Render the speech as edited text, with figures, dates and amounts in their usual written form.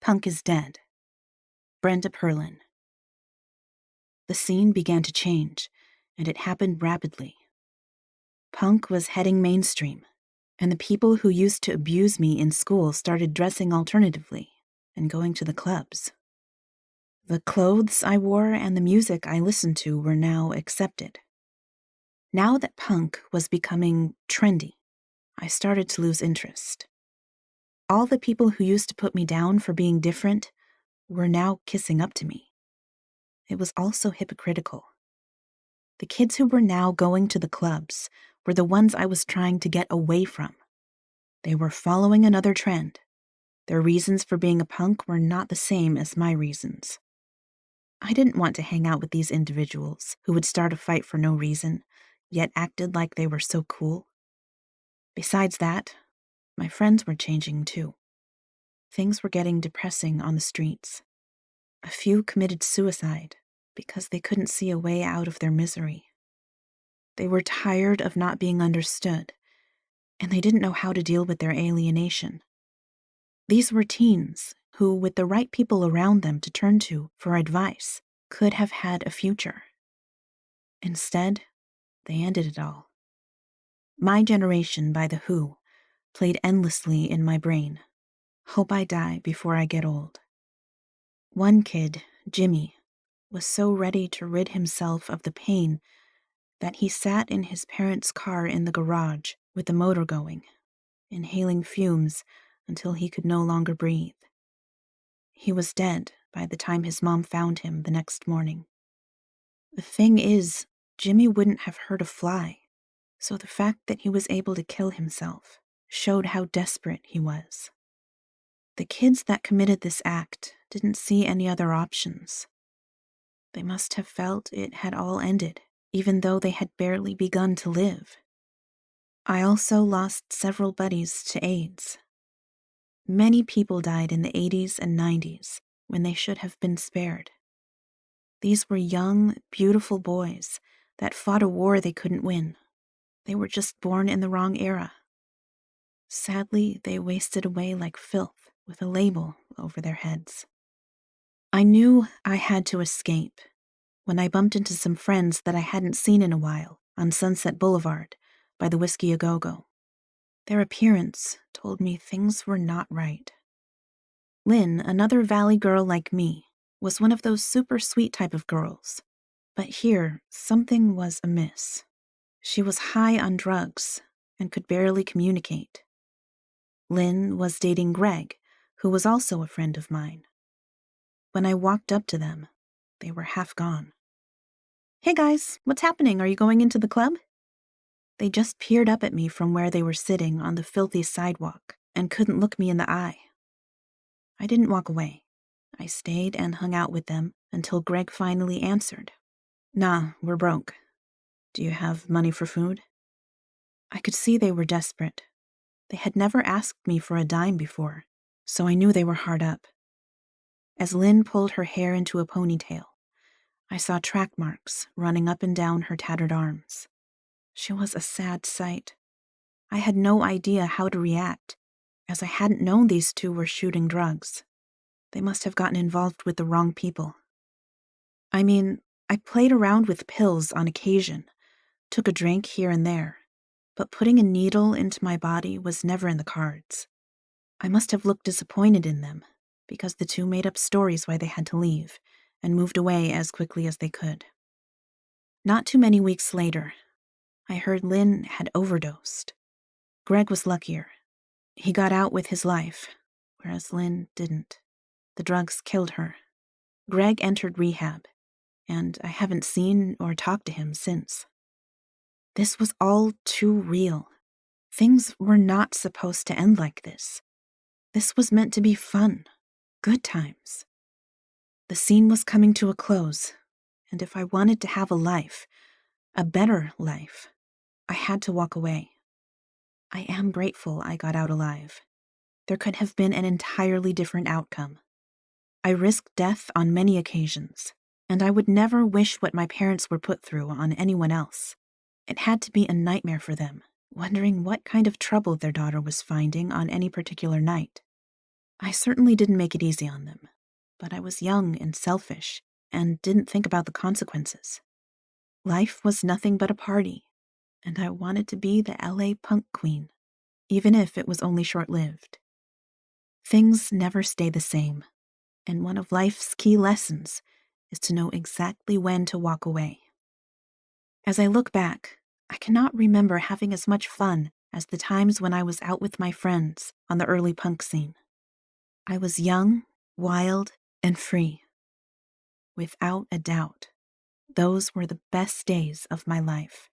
Punk is dead. Brenda Perlin. The scene began to change, and it happened rapidly. Punk was heading mainstream, and the people who used to abuse me in school started dressing alternatively and going to the clubs. The clothes I wore and the music I listened to were now accepted. Now that punk was becoming trendy, I started to lose interest. All the people who used to put me down for being different were now kissing up to me. It was also hypocritical. The kids who were now going to the clubs were the ones I was trying to get away from. They were following another trend. Their reasons for being a punk were not the same as my reasons. I didn't want to hang out with these individuals who would start a fight for no reason, yet acted like they were so cool. Besides that, my friends were changing too. Things were getting depressing on the streets. A few committed suicide because they couldn't see a way out of their misery. They were tired of not being understood, and they didn't know how to deal with their alienation. These were teens who, with the right people around them to turn to for advice, could have had a future. Instead, they ended it all. My Generation by The Who played endlessly in my brain. Hope I die before I get old. One kid, Jimmy, was so ready to rid himself of the pain that he sat in his parents' car in the garage with the motor going, inhaling fumes until he could no longer breathe. He was dead by the time his mom found him the next morning. The thing is, Jimmy wouldn't have hurt a fly, so the fact that he was able to kill himself showed how desperate he was. The kids that committed this act didn't see any other options. They must have felt it had all ended, even though they had barely begun to live. I also lost several buddies to AIDS. Many people died in the 80s and 90s when they should have been spared. These were young, beautiful boys that fought a war they couldn't win. They were just born in the wrong era. Sadly, they wasted away like filth with a label over their heads. I knew I had to escape when I bumped into some friends that I hadn't seen in a while on Sunset Boulevard by the Whiskey A Go-Go. Their appearance told me things were not right. Lynn, another Valley girl like me, was one of those super sweet type of girls. But here, something was amiss. She was high on drugs and could barely communicate. Lynn was dating Greg, who was also a friend of mine. When I walked up to them, they were half gone. "Hey guys, what's happening? Are you going into the club?" They just peered up at me from where they were sitting on the filthy sidewalk and couldn't look me in the eye. I didn't walk away. I stayed and hung out with them until Greg finally answered. "Nah, we're broke. Do you have money for food?" I could see they were desperate. They had never asked me for a dime before, so I knew they were hard up. As Lynn pulled her hair into a ponytail, I saw track marks running up and down her tattered arms. She was a sad sight. I had no idea how to react, as I hadn't known these two were shooting drugs. They must have gotten involved with the wrong people. I mean, I played around with pills on occasion, took a drink here and there, but putting a needle into my body was never in the cards. I must have looked disappointed in them, because the two made up stories why they had to leave, and moved away as quickly as they could. Not too many weeks later, I heard Lynn had overdosed. Greg was luckier. He got out with his life, whereas Lynn didn't. The drugs killed her. Greg entered rehab, and I haven't seen or talked to him since. This was all too real. Things were not supposed to end like this. This was meant to be fun, good times. The scene was coming to a close, and if I wanted to have a life, a better life, I had to walk away. I am grateful I got out alive. There could have been an entirely different outcome. I risked death on many occasions, and I would never wish what my parents were put through on anyone else. It had to be a nightmare for them, wondering what kind of trouble their daughter was finding on any particular night. I certainly didn't make it easy on them, but I was young and selfish and didn't think about the consequences. Life was nothing but a party, and I wanted to be the LA punk queen, even if it was only short-lived. Things never stay the same, and one of life's key lessons is to know exactly when to walk away. As I look back, I cannot remember having as much fun as the times when I was out with my friends on the early punk scene. I was young, wild, and free. Without a doubt, those were the best days of my life.